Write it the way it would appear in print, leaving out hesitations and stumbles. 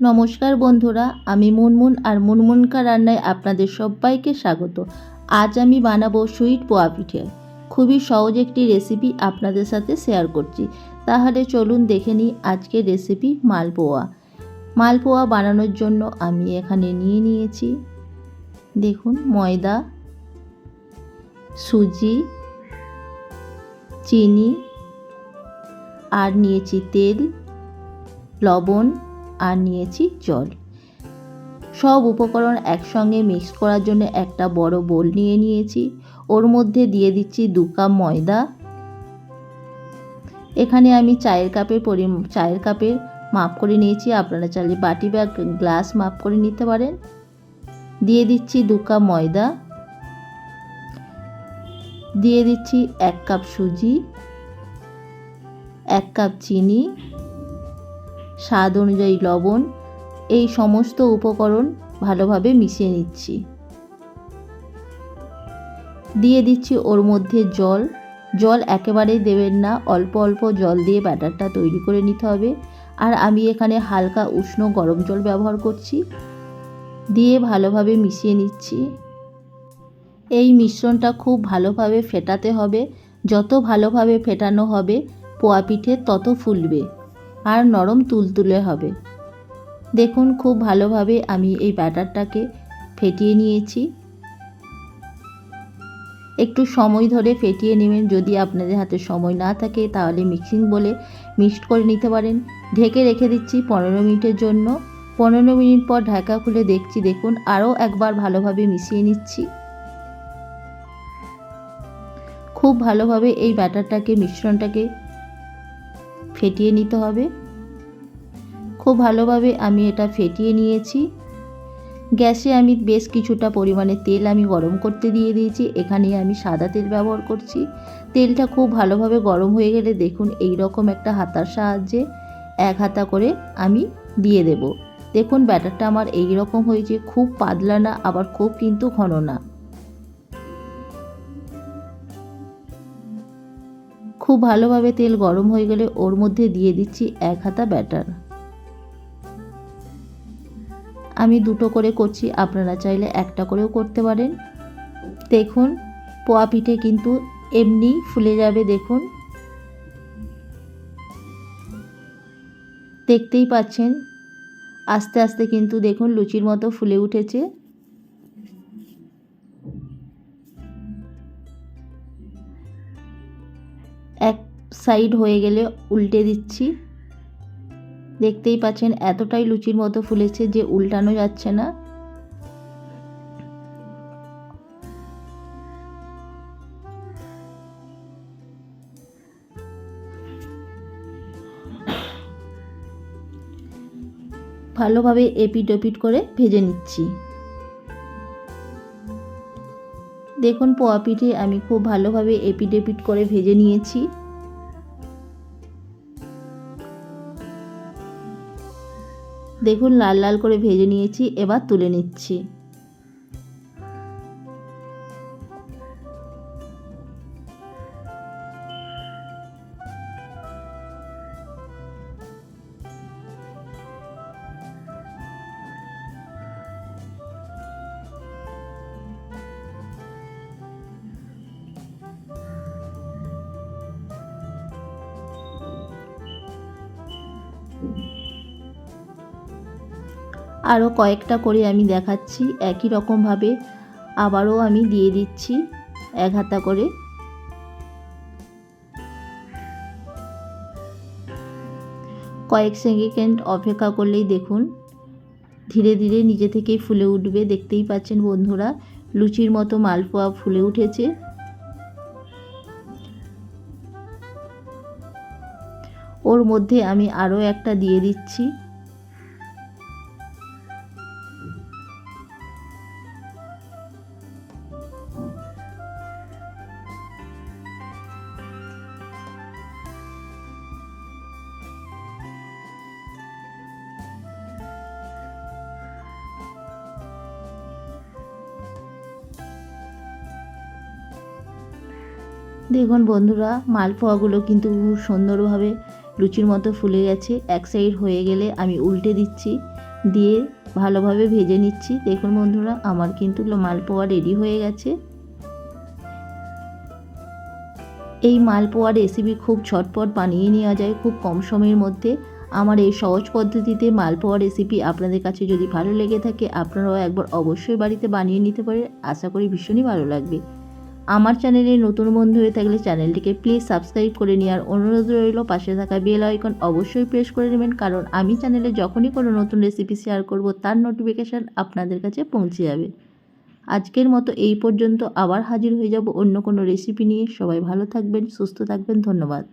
নমস্কার বন্ধুরা, আমি মুনমুন আর মুনমুনকা রান্নায় আপনাদের সবাইকে স্বাগত। আজ আমি বানাবো সুইট পোয়া পিঠে। খুবই সহজ একটি রেসিপি আপনাদের সাথে শেয়ার করছি। তাহলে চলুন দেখে নিই আজকের রেসিপি মালপোয়া। মালপোয়া বানানোর জন্য আমি এখানে নিয়েছি দেখুন ময়দা, সুজি, চিনি আর নিয়েছি তেল, লবণ আর নিয়েছি জল। সব উপকরণ একসঙ্গে মিক্স করার জন্য একটা বড় বোল নিয়েছি। ওর মধ্যে দিয়ে দিচ্ছি 2 কাপ ময়দা। এখানে আমি চায়ের কাপের মাপ করে নিয়েছি, আপনারা চাইলে বাটি বা গ্লাস মাপ করে নিতে পারেন। দিয়ে দিচ্ছি 2 কাপ ময়দা, দিয়ে দিচ্ছি 1 কাপ সুজি, 1 কাপ চিনি, স্বাদ অনুযায়ী লবণ। এই সমস্ত উপকরণ ভালোভাবে মিশিয়ে নিচ্ছি। দিয়ে দিচ্ছি ওর মধ্যে জল একেবারেই দেবেন না, অল্প অল্প জল দিয়ে ব্যাটারটা তৈরি করে নিতে হবে। আর আমি এখানে হালকা উষ্ণ গরম জল ব্যবহার করছি। দিয়ে ভালোভাবে মিশিয়ে নিচ্ছি। এই মিশ্রণটা খুব ভালোভাবে ফেটাতে হবে। যত ভালোভাবে ফেটানো হবে পোয়া পিঠে তত ফুলবে আর নরম তুলতুলে হবে। দেখুন খুব ভালোভাবে আমি এই ব্যাটারটাকে ফেটিয়ে নিয়েছি। একটু সময় ধরে ফেটিয়ে নেবেন। যদি আপনাদের হাতে সময় না থাকে তাহলে মিক্সিং বলে মিক্সড করে নিতে পারেন। ঢেকে রেখে দিচ্ছি 15 মিনিটের জন্য। 15 মিনিট পর ঢাকা খুলে দেখছি, দেখুন আরও একবার ভালোভাবে মিশিয়ে নিচ্ছি। খুব ভালোভাবে এই মিশ্রণটাকে ফেটিয়ে নিতে হবে। খুব ভালোভাবে আমি এটা ফেটিয়ে নিয়েছি। গ্যাসে আমি বেশ কিছুটা পরিমাণে তেল আমি গরম করতে দিয়ে দিয়েছি। এখানে আমি সাদা তেল ব্যবহার করছি। তেলটা খুব ভালোভাবে গরম হয়ে গেলে দেখুন এই রকম একটা হাতার সাহায্যে 1 হাতা করে আমি দিয়ে দেব। দেখুন ব্যাটারটা আমার এই রকম হয়েছে, খুব পাতলা না আবার খুব কিন্তু ঘন না। খুব ভালোভাবে তেল গরম হয়ে গেলে ওর মধ্যে দিয়ে দিচ্ছি 1 হাতা ব্যাটার। আমি 2টো করে করছি, আপনারা চাইলে একটা করেও করতে পারেন। দেখুন পোয়া পিঠে কিন্তু এমনি ফুলে যাবে। দেখুন দেখতেই পাচ্ছেন আস্তে আস্তে কিন্তু দেখুন লুচির মতো ফুলে উঠেছে। এক সাইড হয়ে গেলে উল্টে দিচ্ছি। দেখতেই পাচ্ছেন এতটাই লুচির মতো ফুলেছে যে উল্টানো যাচ্ছে না। ভালোভাবে এপিট ওপিট করে ভেজে নিচ্ছি। দেখুন পোয়া পিঠে আমি খুব ভালোভাবে এপিট ওপিট করে ভেজে নিয়েছি। দেখুন লাল লাল করে ভেজে নিয়েছি, এবার তুলে নিচ্ছি। আরও কয়েকটা করে আমি দেখাচ্ছি একই রকমভাবে। আবারও আমি দিয়ে দিচ্ছি 1 হাতা করে। কয়েক সেকেন্ড অপেক্ষা করলেই দেখুন ধীরে ধীরে নিজে থেকেই ফুলে উঠবে। দেখতেই পাচ্ছেন বন্ধুরা লুচির মতো মালপোয়া ফুলে উঠেছে। ওর মধ্যে আমি আরও একটা দিয়ে দিচ্ছি। দেখুন বন্ধুরা মালপোয়াগুলো কিন্তু খুব সুন্দরভাবে লুচির মতো ফুলে গেছে। এক সাইড হয়ে গেলে আমি উল্টে দিচ্ছি। দিয়ে ভালোভাবে ভেজে নিচ্ছি। দেখুন বন্ধুরা, আমার কিন্তু মালপোয়া রেডি হয়ে গেছে। এই মালপোয়া রেসিপি খুব ঝটপট বানিয়ে নেওয়া যায় খুব কম সময়ের মধ্যে। আমার এই সহজ পদ্ধতিতে মালপোয়া রেসিপি আপনাদের কাছে যদি ভালো লেগে থাকে, আপনারাও একবার অবশ্যই বাড়িতে বানিয়ে নিতে পারেন। আশা করি ভীষণই ভালো লাগবে। আমার চ্যানেলে নতুন বন্ধু হয়ে থাকলে চ্যানেলটিকে প্লিজ সাবস্ক্রাইব করে নেওয়ার অনুরোধ রইল। পাশে থাকা বেল আইকন অবশ্যই প্রেস করে নেবেন, কারণ আমি চ্যানেলে যখনই কোনো নতুন রেসিপি শেয়ার করব তার নোটিফিকেশান আপনাদের কাছে পৌঁছে যাবে। আজকের মতো এই পর্যন্ত, আবার হাজির হয়ে যাব অন্য কোনো রেসিপি নিয়ে। সবাই ভালো থাকবেন, সুস্থ থাকবেন, ধন্যবাদ।